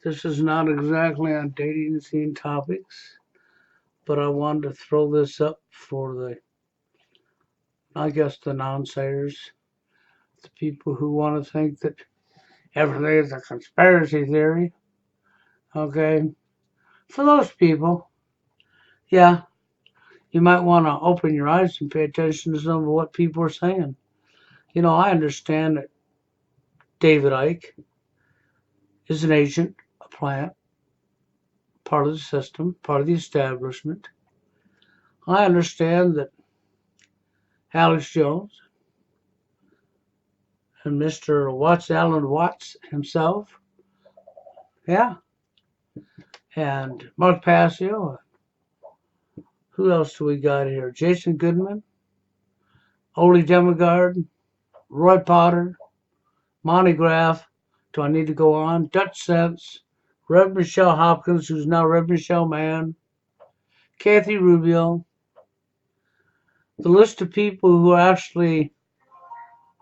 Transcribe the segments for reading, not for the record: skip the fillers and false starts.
This is not exactly on dating scene topics, but I wanted to throw this up for the non-sayers, the people who want to think that everything is a conspiracy theory. Okay, for those people, yeah, you might want to open your eyes and pay attention to some of what people are saying. I understand that David Icke is an agent, a plant, part of the system, part of the establishment. I understand that Alex Jones and Mr. Alan Watts himself, yeah, and Mark Passio. Who else do we got here? Jason Goodman, Ole Demigard, Roy Potter, Monty Graff. Do I need to go on? Dutch Sense, Rev Michelle Hopkins, who's now Rev Michelle Mann, Kathy Rubio. The list of people who actually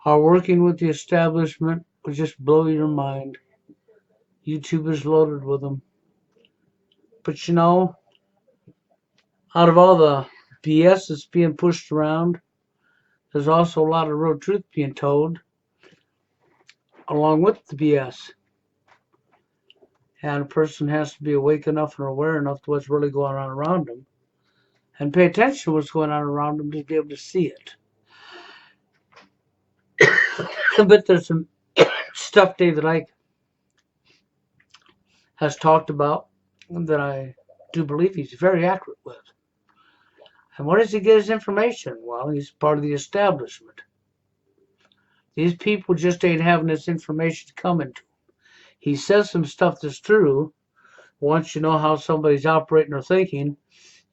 are working with the establishment will just blow your mind. YouTube is loaded with them. But out of all the BS that's being pushed around, there's also a lot of real truth being told along with the BS. And a person has to be awake enough and aware enough to what's really going on around them and pay attention to what's going on around them to be able to see it. But there's some stuff David Icke has talked about that I do believe he's very accurate with. And where does he get his information? Well, he's part of the establishment. These people just ain't having this information coming to him. He says some stuff that's true. Once you know how somebody's operating or thinking,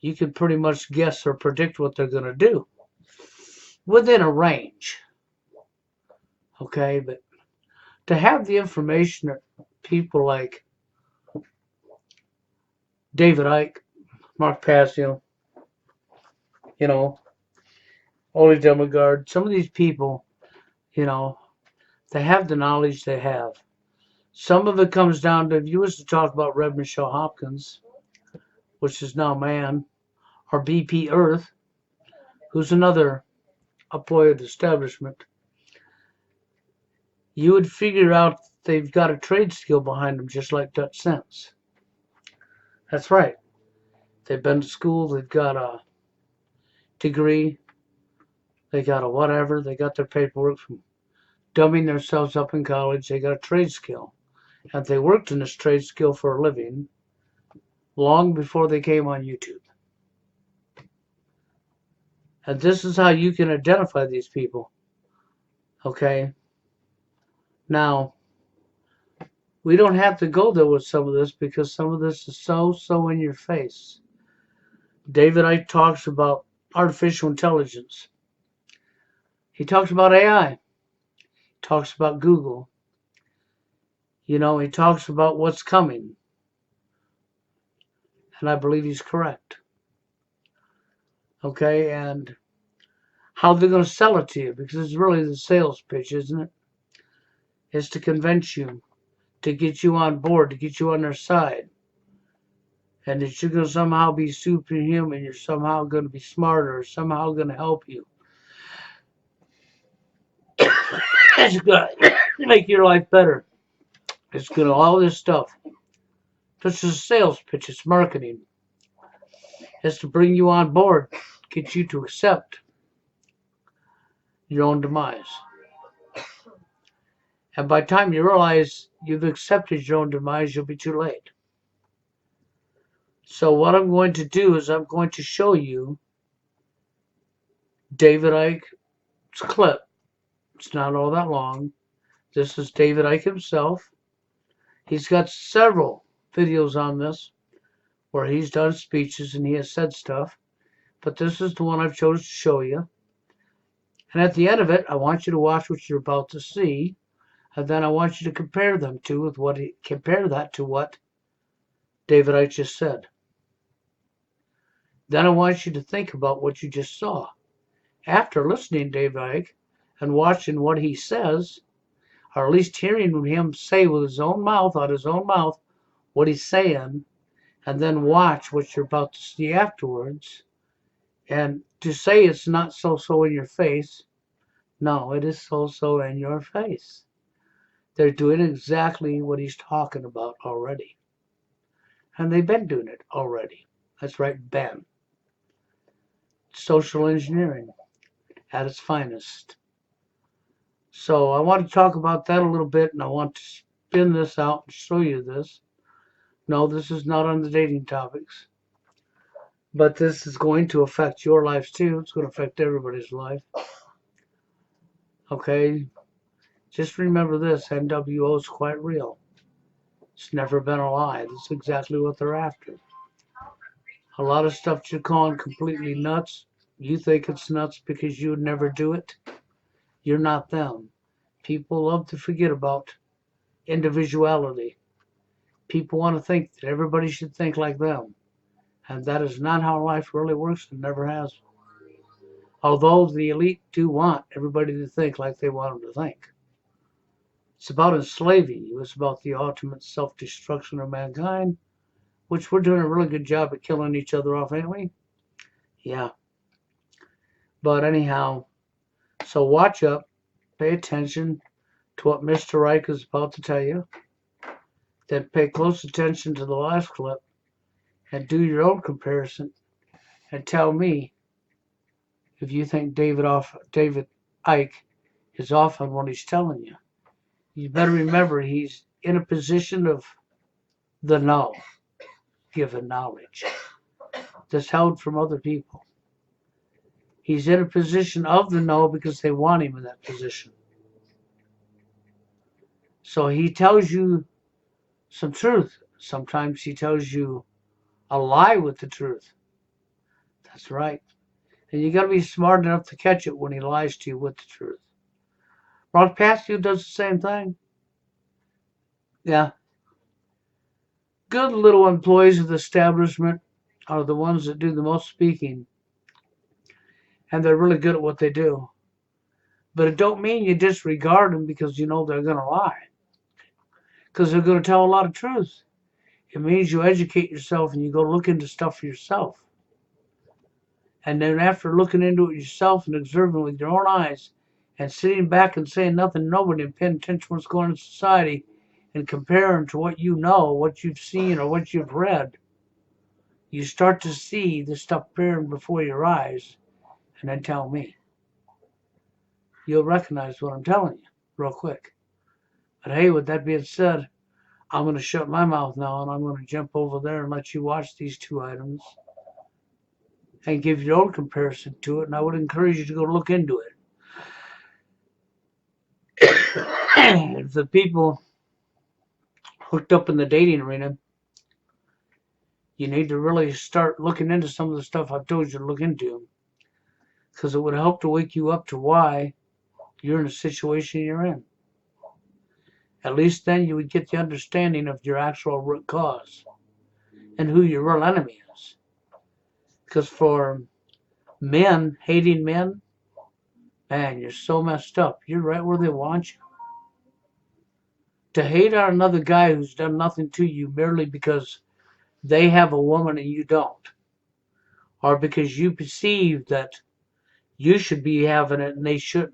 you can pretty much guess or predict what they're going to do within a range. Okay, but to have the information that people like David Icke, Mark Passio, Ole Demigard, some of these people, they have the knowledge they have. Some of it comes down to, if you was to talk about Rev Michelle Hopkins, which is now Mann, or BP Earth, who's another employee of the establishment, you would figure out they've got a trade skill behind them, just like Dutch Sense. That's right. They've been to school, they've got a degree, they got a whatever, they got their paperwork from dumbing themselves up in college, they got a trade skill. And they worked in this trade skill for a living long before they came on YouTube. And this is how you can identify these people. Okay? Now, we don't have to go there with some of this because some of this is so in your face. David Icke talks about artificial intelligence. He talks about AI. He talks about Google. He talks about what's coming. And I believe he's correct. Okay, and how they're going to sell it to you, because it's really the sales pitch, isn't it? Is to convince you, to get you on board, to get you on their side. And that you're going to somehow be superhuman, you're somehow going to be smarter, somehow going to help you. It's going to make your life better. It's going to all this stuff. This is a sales pitch, it's marketing. It's to bring you on board, get you to accept your own demise. And by the time you realize you've accepted your own demise, you'll be too late. So what I'm going to do is I'm going to show you David Icke's clip. It's not all that long. This is David Icke himself. He's got several videos on this where he's done speeches and he has said stuff. But this is the one I've chosen to show you. And at the end of it, I want you to watch what you're about to see. And then I want you to compare that to what David Icke just said. Then I want you to think about what you just saw. After listening to David Icke and watching what he says, or at least hearing him say with his own mouth, out his own mouth, what he's saying, and then watch what you're about to see afterwards. And to say it's not so in your face, no, it is so in your face. They're doing exactly what he's talking about already. And they've been doing it already. That's right, been. Social engineering at its finest. So I want to talk about that a little bit, and I want to spin this out and show you this. No, this is not on the dating topics. But this is going to affect your lives too. It's going to affect everybody's life. Okay? Just remember this, NWO is quite real. It's never been a lie. That's exactly what they're after. A lot of stuff you're calling completely nuts, you think it's nuts because you would never do it. You're not them. People love to forget about individuality. People want to think that everybody should think like them. And that is not how life really works and never has. Although the elite do want everybody to think like they want them to think. It's about enslaving you. It's about the ultimate self-destruction of mankind, which we're doing a really good job at killing each other off, ain't we? Yeah. But anyhow, so watch up. Pay attention to what Mr. Reich is about to tell you. Then pay close attention to the last clip and do your own comparison and tell me if you think David Icke is off on what he's telling you. You better remember he's in a position of the know, given knowledge, that's held from other people. He's in a position of the know because they want him in that position. So he tells you some truth. Sometimes he tells you a lie with the truth. That's right. And you got to be smart enough to catch it when he lies to you with the truth. Ron Pascu does the same thing. Yeah. Good little employees of the establishment are the ones that do the most speaking. And they're really good at what they do. But it don't mean you disregard them because you know they're going to lie. Because they're going to tell a lot of truth. It means you educate yourself and you go look into stuff for yourself. And then after looking into it yourself and observing with your own eyes and sitting back and saying nothing to nobody and paying attention to what's going on in society and comparing to what you know, what you've seen, or what you've read, you start to see this stuff appearing before your eyes, and then tell me. You'll recognize what I'm telling you real quick. But hey, with that being said, I'm going to shut my mouth now and I'm going to jump over there and let you watch these two items and give your own comparison to it, and I would encourage you to go look into it. If the people hooked up in the dating arena, you need to really start looking into some of the stuff I've told you to look into, because it would help to wake you up to why you're in the situation you're in. At least then you would get the understanding of your actual root cause and who your real enemy is. Because for men, hating men, man, you're so messed up. You're right where they want you. To hate on another guy who's done nothing to you merely because they have a woman and you don't, or because you perceive that you should be having it and they shouldn't.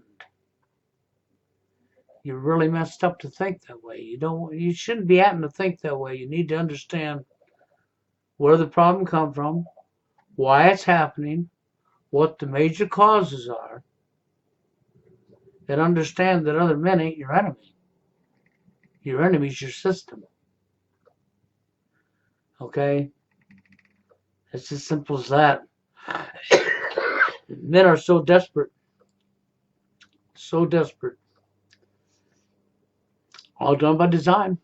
You're really messed up to think that way. You shouldn't be having to think that way. You need to understand where the problem comes from, why it's happening, what the major causes are, and understand that other men ain't your enemy. Your enemy's your system. Okay? It's as simple as that. Men are so desperate. So desperate. All done by design.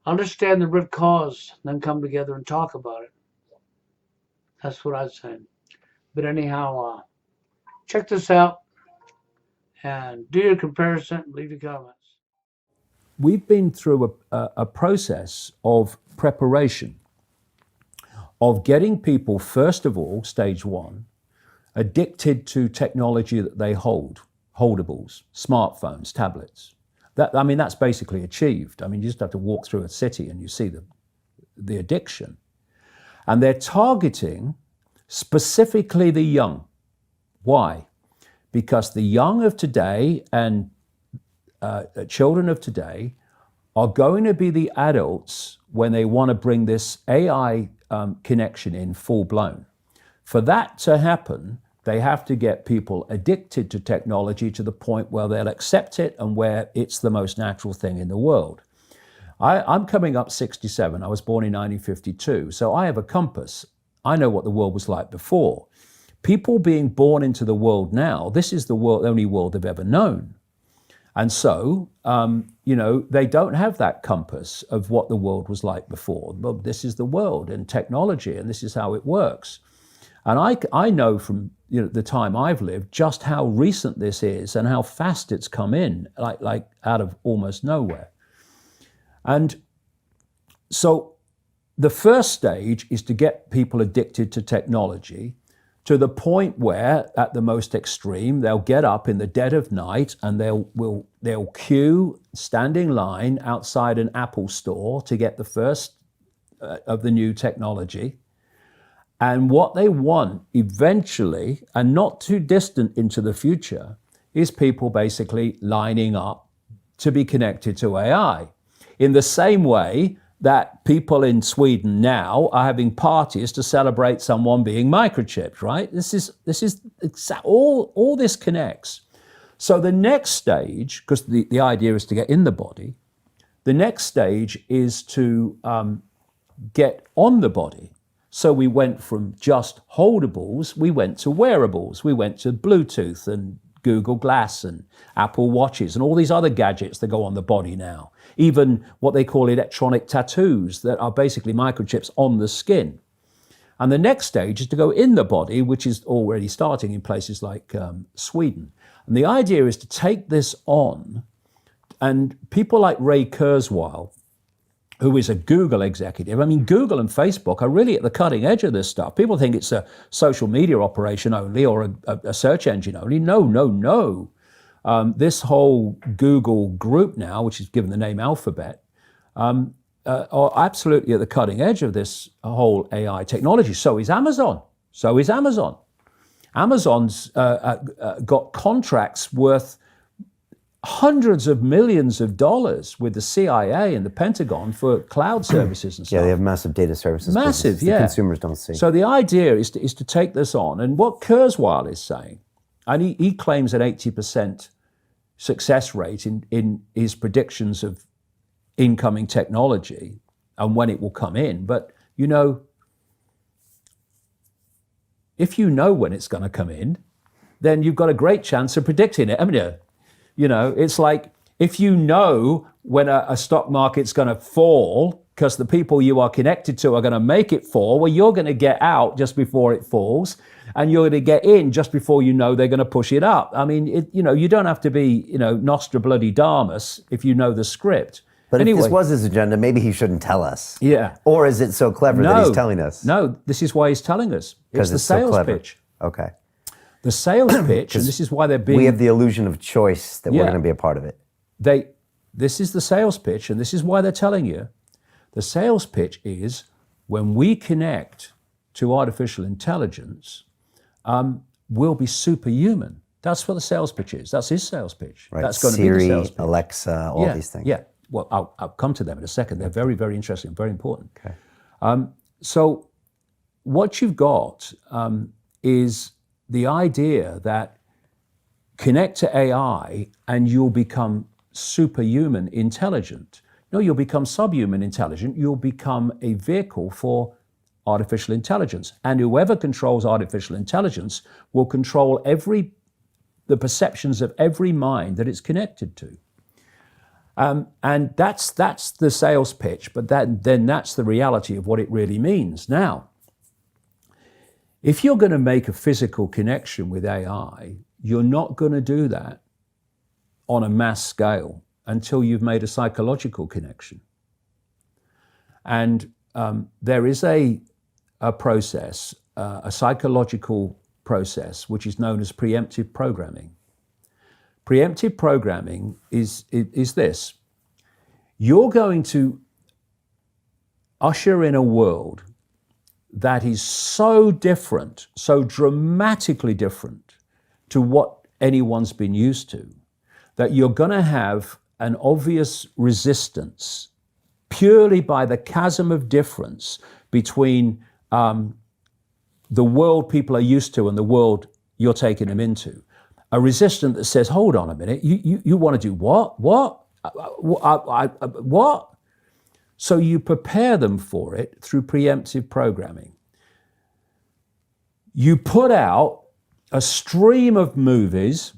Understand the root cause, then come together and talk about it. That's what I'd say. But anyhow, check this out and do your comparison. Leave your comments. We've been through a process of preparation, of getting people, first of all, stage one, addicted to technology that they hold, holdables, smartphones, tablets, I mean, that's basically achieved. I mean, you just have to walk through a city and you see the addiction. And they're targeting specifically the young. Why? Because the young of today and children of today are going to be the adults when they want to bring this AI connection in full blown. For that to happen, they have to get people addicted to technology to the point where they'll accept it and where it's the most natural thing in the world. I'm coming up 67. I was born in 1952, so I have a compass. I know what the world was like before. People being born into the world now, this is the only world they've ever known. And so, they don't have that compass of what the world was like before. Well, this is the world and technology, and this is how it works. And I know from the time I've lived just how recent this is and how fast it's come in, like out of almost nowhere. And so the first stage is to get people addicted to technology to the point where, at the most extreme, they'll get up in the dead of night and they'll queue, stand in line outside an Apple store to get the first of the new technology. And what they want eventually, and not too distant into the future, is people basically lining up to be connected to AI. In the same way that people in Sweden now are having parties to celebrate someone being microchipped, right? This is all this connects. So the next stage, because the idea is to get in the body, the next stage is to get on the body. So we went from just holdables, we went to wearables, we went to Bluetooth and Google Glass and Apple Watches and all these other gadgets that go on the body now. Even what they call electronic tattoos that are basically microchips on the skin. And the next stage is to go in the body, which is already starting in places like Sweden. And the idea is to take this on, and people like Ray Kurzweil, who is a Google executive. I mean, Google and Facebook are really at the cutting edge of this stuff. People think it's a social media operation only or a search engine only. No. This whole Google group now, which is given the name Alphabet, are absolutely at the cutting edge of this whole AI technology. So is Amazon. Amazon's got contracts worth hundreds of millions of dollars with the CIA and the Pentagon for cloud services and stuff. Yeah, they have massive data services. Massive, the consumers don't see. So the idea is to take this on. And what Kurzweil is saying, and he claims an 80% success rate in his predictions of incoming technology and when it will come in. But, if you know when it's going to come in, then you've got a great chance of predicting it. I mean, it's like if you know when a stock market's going to fall because the people you are connected to are going to make it fall, well, you're going to get out just before it falls and you're going to get in just before you know they're going to push it up. I mean, you don't have to be, Nostradamus if you know the script. But anyway, if this was his agenda, maybe he shouldn't tell us. Yeah. Or is it so clever that he's telling us? No, this is why he's telling us. It's the sales pitch. Okay. The sales pitch, and this is why they're being... We have the illusion of choice that we're going to be a part of it. This is the sales pitch, and this is why they're telling you. The sales pitch is when we connect to artificial intelligence, we'll be superhuman. That's what the sales pitch is. That's his sales pitch. Right. That's going Siri, to be the sales pitch. Alexa, all these things. Yeah. Well, I'll come to them in a second. They're very, very interesting, very important. Okay. So what you've got is the idea that connect to AI and you'll become superhuman intelligent. No, you'll become subhuman intelligent. You'll become a vehicle for artificial intelligence. And whoever controls artificial intelligence will control the perceptions of every mind that it's connected to. And that's the sales pitch, but then that's the reality of what it really means. Now, if you're going to make a physical connection with AI, you're not going to do that on a mass scale until you've made a psychological connection. And there is a process, a psychological process, which is known as preemptive programming. Preemptive programming is this. You're going to usher in a world that is so different, so dramatically different to what anyone's been used to, that you're going to have an obvious resistance purely by the chasm of difference between the world people are used to and the world you're taking them into. A resistance that says, hold on a minute, you want to do what? What? So you prepare them for it through preemptive programming. You put out a stream of movies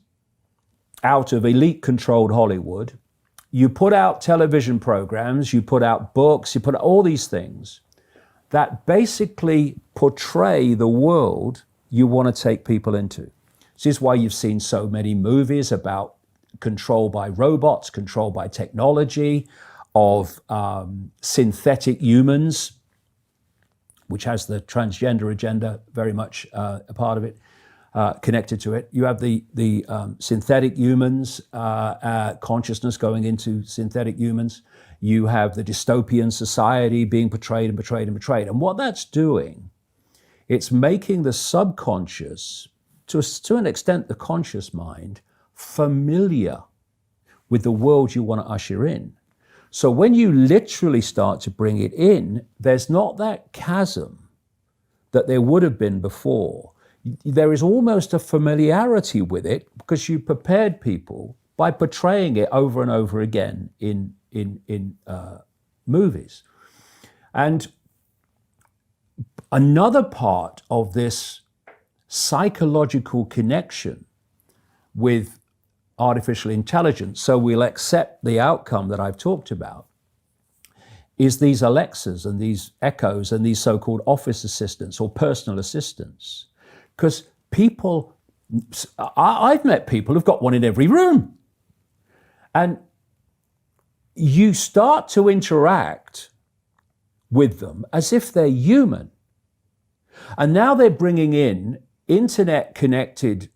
out of elite-controlled Hollywood. You put out television programs, you put out books, you put out all these things that basically portray the world you want to take people into. This is why you've seen so many movies about control by robots, control by technology, of synthetic humans, which has the transgender agenda very much a part of it, connected to it. You have the synthetic humans, consciousness going into synthetic humans. You have the dystopian society being portrayed and portrayed and portrayed. And what that's doing, it's making the subconscious, to an extent the conscious mind, familiar with the world you want to usher in. So when you literally start to bring it in, there's not that chasm that there would have been before. There is almost a familiarity with it because you prepared people by portraying it over and over again in movies. And another part of this psychological connection with artificial intelligence, so we'll accept the outcome that I've talked about, is these Alexas and these Echoes and these so-called office assistants or personal assistants. Because people, I've met people who've got one in every room. And you start to interact with them as if they're human. And now they're bringing in internet-connected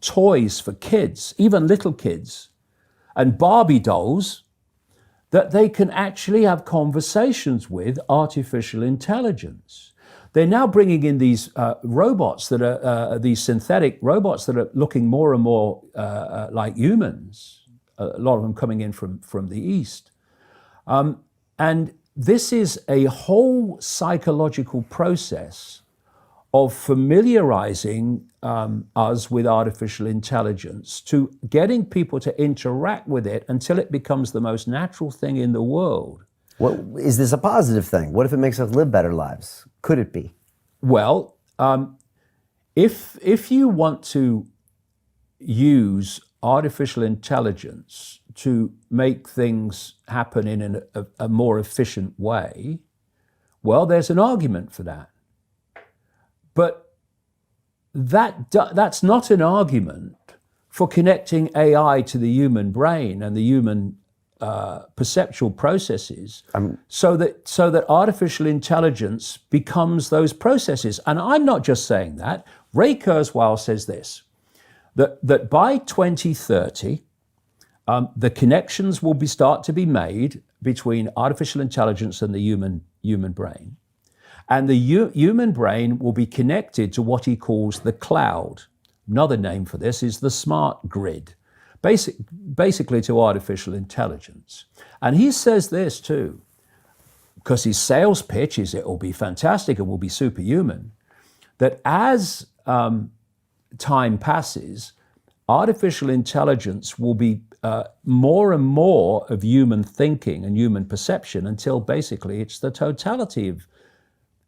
toys for kids, even little kids, and Barbie dolls that they can actually have conversations with artificial intelligence. They're now bringing in these robots that are these synthetic robots that are looking more and more like humans, a lot of them coming in from the East. And this is a whole psychological process of familiarizing us with artificial intelligence, to getting people to interact with it until it becomes the most natural thing in the world. Well, is this a positive thing? What if it makes us live better lives? Could it be? Well, if you want to use artificial intelligence to make things happen in a more efficient way, well, there's an argument for that. But that's not an argument for connecting AI to the human brain and the human perceptual processes, so that artificial intelligence becomes those processes. And I'm not just saying that. Ray Kurzweil says this, that by 2030, the connections will start to be made between artificial intelligence and the human brain. And the human brain will be connected to what he calls the cloud. Another name for this is the smart grid, basically to artificial intelligence. And he says this too, because his sales pitch is it will be fantastic, it will be superhuman, that as time passes, artificial intelligence will be more and more of human thinking and human perception until basically it's the totality of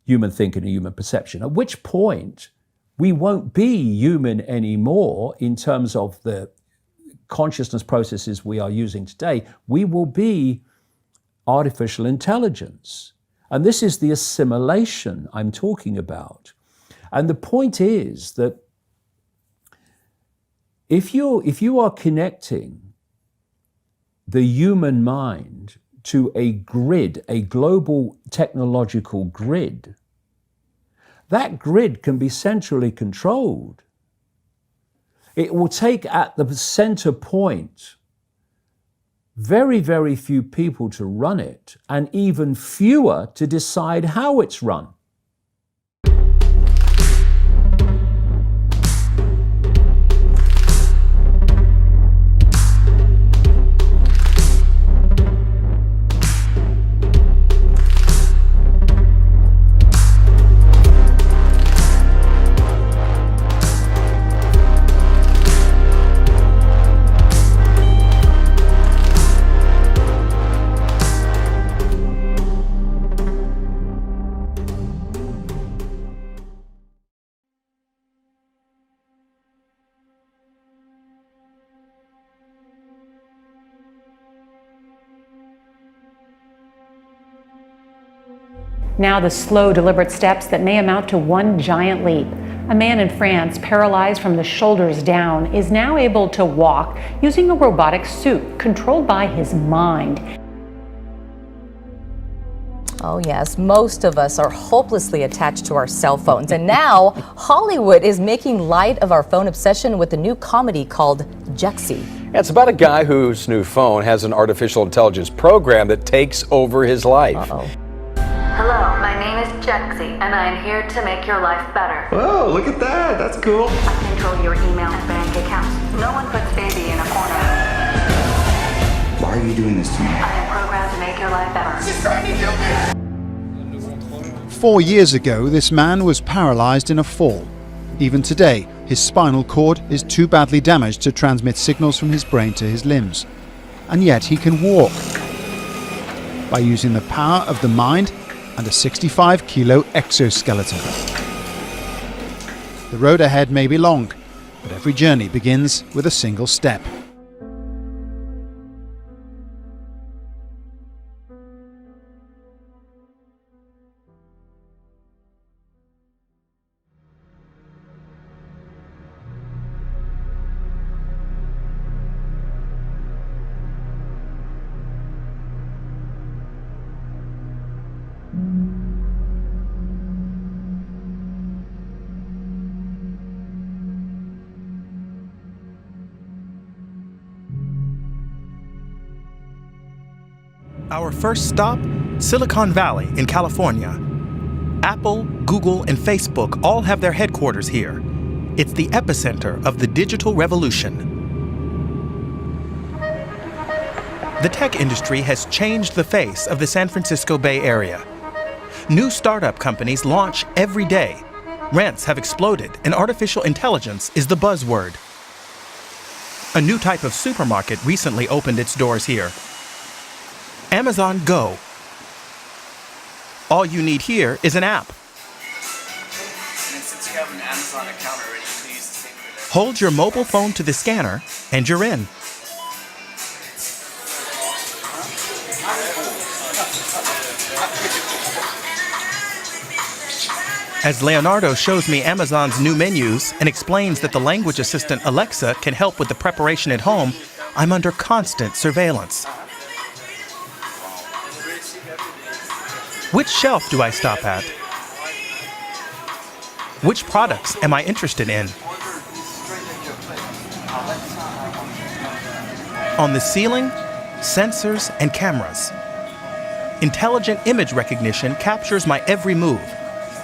human thinking and human perception, at which point we won't be human anymore in terms of the consciousness processes we are using today. We will be artificial intelligence. And this is the assimilation I'm talking about. And the point is that if you are connecting the human mind to a grid, a global technological grid, that grid can be centrally controlled. It will take at the center point very, very few people to run it, and even fewer to decide how it's run. Now the slow, deliberate steps that may amount to one giant leap. A man in France, paralyzed from the shoulders down, is now able to walk using a robotic suit controlled by his mind. Oh yes, most of us are hopelessly attached to our cell phones. And now Hollywood is making light of our phone obsession with a new comedy called Jexi. It's about a guy whose new phone has an artificial intelligence program that takes over his life. Uh-oh. Hello, my name is Jexi, and I am here to make your life better. Whoa, look at that. That's cool. I control your email and bank accounts. No one puts baby in a corner. Why are you doing this to me? I am programmed to make your life better. She's trying to kill me. 4 years ago, this man was paralyzed in a fall. Even today, his spinal cord is too badly damaged to transmit signals from his brain to his limbs. And yet he can walk by using the power of the mind and a 65-kilo exoskeleton. The road ahead may be long, but every journey begins with a single step. Our first stop, Silicon Valley in California. Apple, Google, and Facebook all have their headquarters here. It's the epicenter of the digital revolution. The tech industry has changed the face of the San Francisco Bay Area. New startup companies launch every day. Rents have exploded, and artificial intelligence is the buzzword. A new type of supermarket recently opened its doors here. Amazon Go. All you need here is an app. Since you have an Amazon account already, you can use the same credentials. Hold your mobile phone to the scanner, and you're in. As Leonardo shows me Amazon's new menus and explains that the language assistant Alexa can help with the preparation at home, I'm under constant surveillance. Which shelf do I stop at? Which products am I interested in? On the ceiling, sensors and cameras. Intelligent image recognition captures my every move.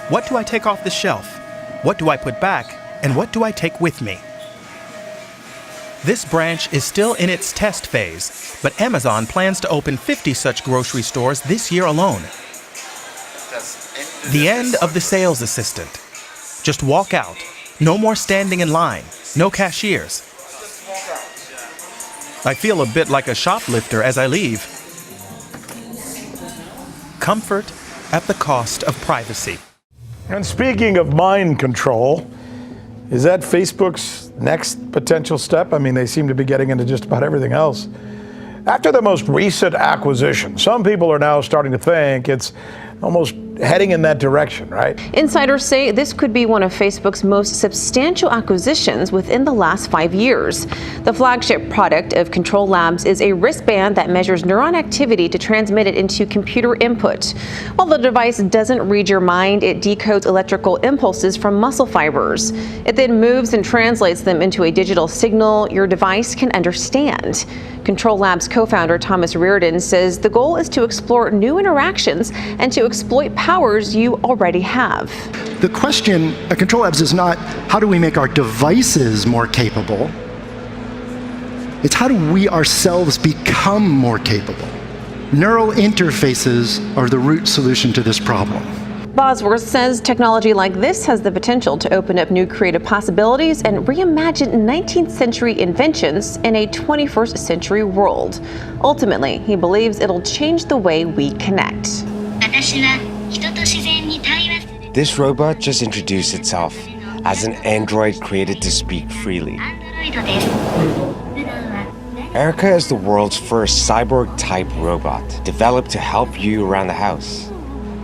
What do I take off the shelf? What do I put back? And what do I take with me? This branch is still in its test phase, but Amazon plans to open 50 such grocery stores this year alone. The end of the sales assistant. Just walk out. No more standing in line. No cashiers. I feel a bit like a shoplifter as I leave. Comfort at the cost of privacy. And speaking of mind control, is that Facebook's next potential step? I mean, they seem to be getting into just about everything else. After the most recent acquisition, some people are now starting to think it's almost heading in that direction, right? Insiders say this could be one of Facebook's most substantial acquisitions within the last 5 years. The flagship product of Control Labs is a wristband that measures neuron activity to transmit it into computer input. While the device doesn't read your mind, it decodes electrical impulses from muscle fibers. It then moves and translates them into a digital signal your device can understand. Control Labs co-founder Thomas Reardon says the goal is to explore new interactions and to exploit powers you already have. The question at Control Labs is not how do we make our devices more capable, it's how do we ourselves become more capable. Neural interfaces are the root solution to this problem. Bosworth says technology like this has the potential to open up new creative possibilities and reimagine 19th century inventions in a 21st century world. Ultimately, he believes it'll change the way we connect. This robot just introduced itself as an android created to speak freely. Erica is the world's first cyborg-type robot, developed to help you around the house.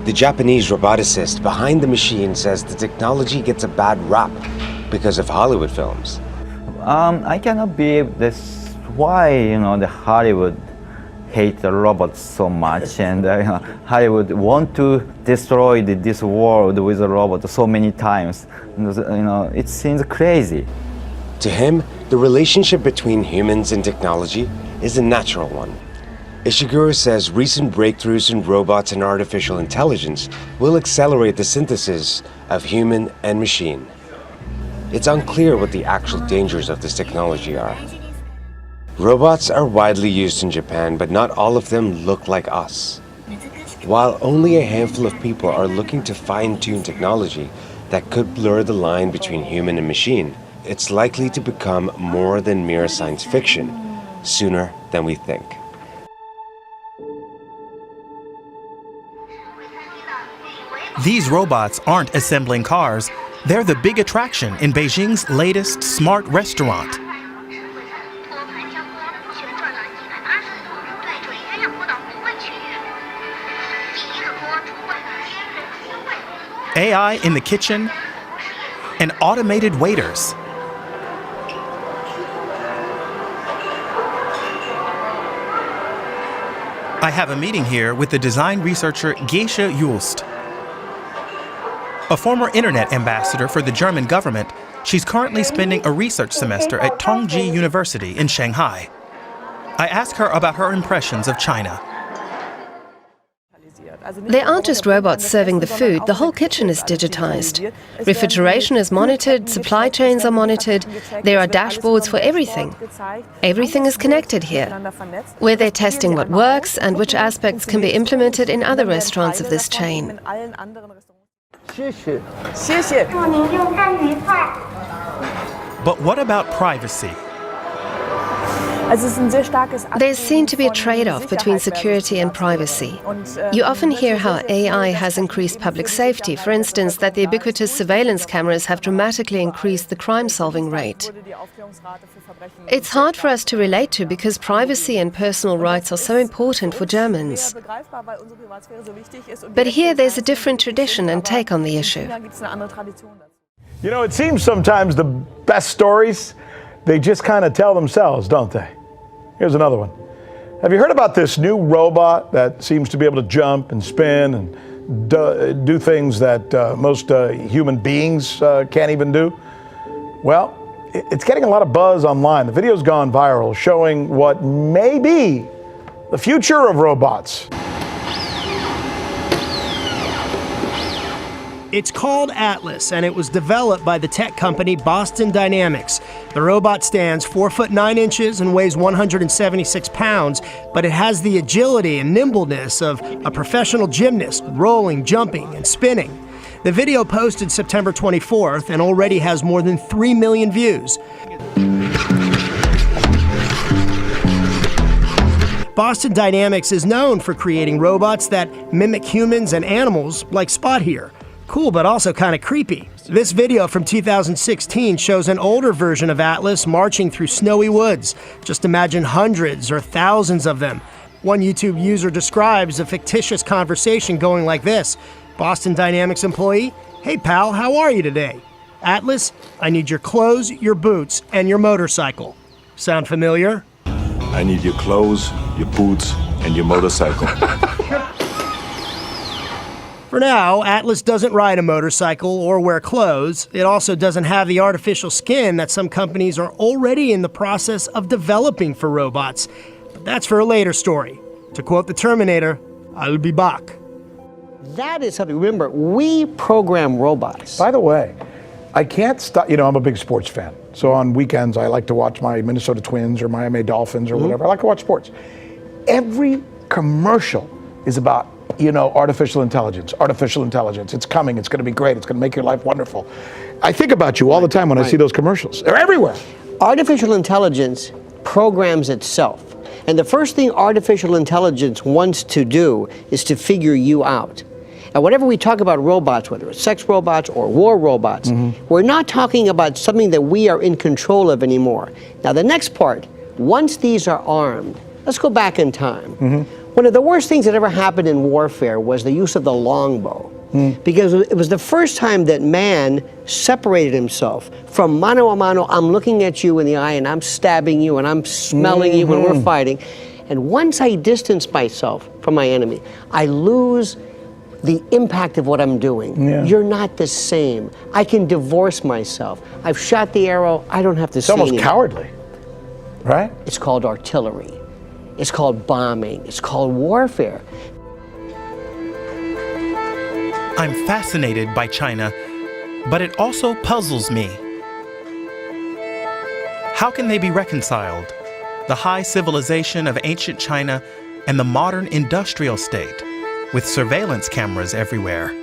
The Japanese roboticist behind the machine says the technology gets a bad rap because of Hollywood films. I cannot believe this. Why, the Hollywood hate the robots so much, and Hollywood want to destroy this world with a robot so many times. It seems crazy. To him, the relationship between humans and technology is a natural one. Ishiguro says recent breakthroughs in robots and artificial intelligence will accelerate the synthesis of human and machine. It's unclear what the actual dangers of this technology are. Robots are widely used in Japan, but not all of them look like us. While only a handful of people are looking to fine-tune technology that could blur the line between human and machine, it's likely to become more than mere science fiction sooner than we think. These robots aren't assembling cars, they're the big attraction in Beijing's latest smart restaurant. AI in the kitchen and automated waiters. I have a meeting here with the design researcher Geisha Yulst. A former internet ambassador for the German government, she's currently spending a research semester at Tongji University in Shanghai. I ask her about her impressions of China. They aren't just robots serving the food, the whole kitchen is digitized. Refrigeration is monitored, supply chains are monitored, there are dashboards for everything. Everything is connected here, where they're testing what works and which aspects can be implemented in other restaurants of this chain. But what about privacy? There's seen to be a trade-off between security and privacy. You often hear how AI has increased public safety, for instance, that the ubiquitous surveillance cameras have dramatically increased the crime-solving rate. It's hard for us to relate to because privacy and personal rights are so important for Germans. But here there's a different tradition and take on the issue. It seems sometimes the best stories, they just kind of tell themselves, don't they? Here's another one. Have you heard about this new robot that seems to be able to jump and spin and do things that most human beings can't even do? Well, it's getting a lot of buzz online. The video's gone viral showing what may be the future of robots. It's called Atlas, and it was developed by the tech company Boston Dynamics. The robot stands 4 foot 9 inches and weighs 176 pounds, but it has the agility and nimbleness of a professional gymnast, rolling, jumping, and spinning. The video posted September 24th and already has more than 3 million views. Boston Dynamics is known for creating robots that mimic humans and animals, like Spot here. Cool, but also kind of creepy. This video from 2016 shows an older version of Atlas marching through snowy woods. Just imagine hundreds or thousands of them. One YouTube user describes a fictitious conversation going like this. Boston Dynamics employee, "Hey pal, how are you today?" Atlas, "I need your clothes, your boots, and your motorcycle." Sound familiar? I need your clothes, your boots, and your motorcycle. For now, Atlas doesn't ride a motorcycle or wear clothes. It also doesn't have the artificial skin that some companies are already in the process of developing for robots. But that's for a later story. To quote the Terminator, "I'll be back." That is something. Remember, we program robots. By the way, I can't stop. I'm a big sports fan. So on weekends, I like to watch my Minnesota Twins or Miami Dolphins or whatever. I like to watch sports. Every commercial is about, artificial intelligence. Artificial intelligence. It's coming. It's going to be great. It's going to make your life wonderful. I think about you all the time when I see those commercials. They're everywhere. Artificial intelligence programs itself. And the first thing artificial intelligence wants to do is to figure you out. And whenever we talk about robots, whether it's sex robots or war robots, we're not talking about something that we are in control of anymore. Now, the next part, once these are armed, let's go back in time. One of the worst things that ever happened in warfare was the use of the longbow. Because it was the first time that man separated himself from mano a mano. I'm looking at you in the eye and I'm stabbing you and I'm smelling you when we're fighting. And once I distance myself from my enemy, I lose the impact of what I'm doing. You're not the same. I can divorce myself. I've shot the arrow. I don't have to see almost anymore. Cowardly, right? It's called artillery. It's called bombing. It's called warfare. I'm fascinated by China, but it also puzzles me. How can they be reconciled? The high civilization of ancient China and the modern industrial state, with surveillance cameras everywhere.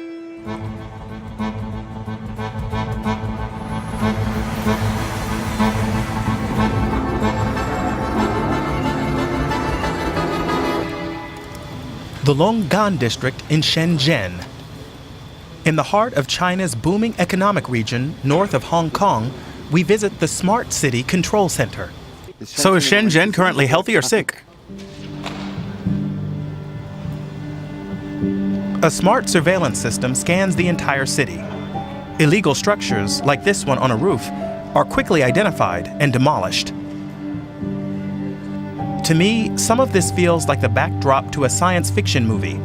The Longgang district in Shenzhen. In the heart of China's booming economic region, north of Hong Kong, we visit the Smart City Control Center. So is Shenzhen currently healthy or sick? A smart surveillance system scans the entire city. Illegal structures, like this one on a roof, are quickly identified and demolished. To me, some of this feels like the backdrop to a science fiction movie.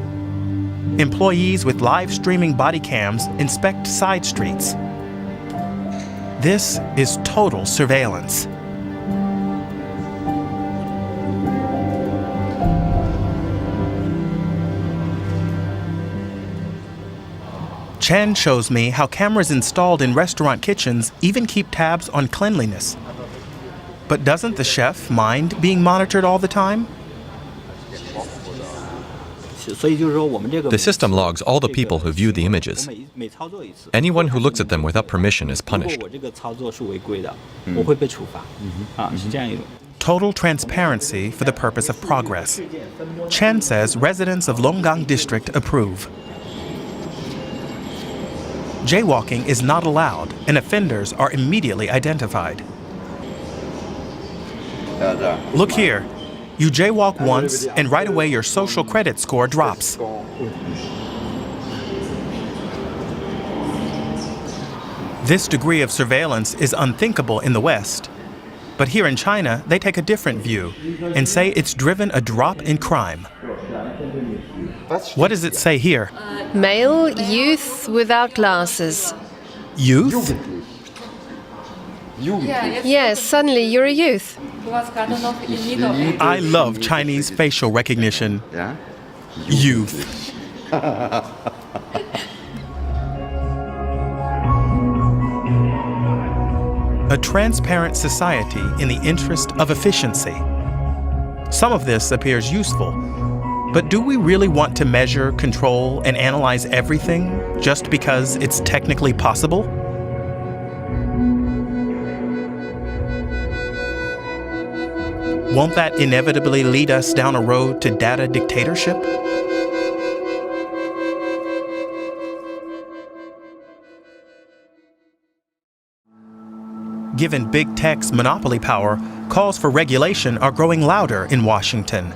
Employees with live streaming body cams inspect side streets. This is total surveillance. Chen shows me how cameras installed in restaurant kitchens even keep tabs on cleanliness. But doesn't the chef mind being monitored all the time? The system logs all the people who view the images. Anyone who looks at them without permission is punished. Total transparency for the purpose of progress. Chen says residents of Longgang district approve. Jaywalking is not allowed, and offenders are immediately identified. Look here. You jaywalk once, and right away your social credit score drops. This degree of surveillance is unthinkable in the West. But here in China, they take a different view and say it's driven a drop in crime. What does it say here? Male youth without glasses. Youth? Yes, suddenly you're a youth. I love Chinese facial recognition. Youth. A transparent society in the interest of efficiency. Some of this appears useful, but do we really want to measure, control, and analyze everything just because it's technically possible? Won't that inevitably lead us down a road to data dictatorship? Given big tech's monopoly power, calls for regulation are growing louder in Washington.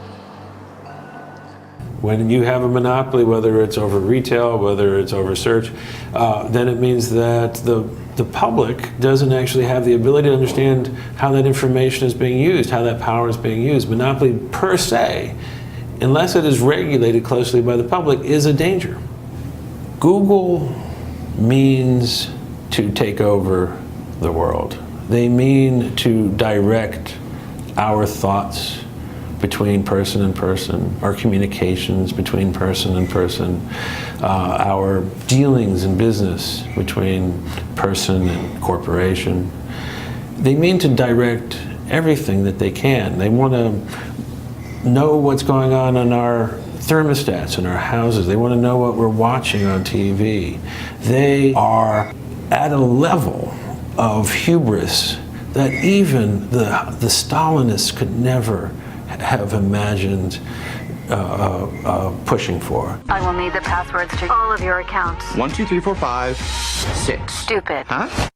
When you have a monopoly, whether it's over retail, whether it's over search, then it means that the public doesn't actually have the ability to understand how that information is being used, how that power is being used. Monopoly per se, unless it is regulated closely by the public, is a danger. Google means to take over the world. They mean to direct our thoughts between person and person, our communications between person and person, our dealings in business between person and corporation. They mean to direct everything that they can. They want to know what's going on in our thermostats in our houses. They want to know what we're watching on TV. They are at a level of hubris that even the Stalinists could never have imagined pushing for. I will need the passwords to all of your accounts. 1, 2, 3, 4, 5, 6. Stupid. Huh?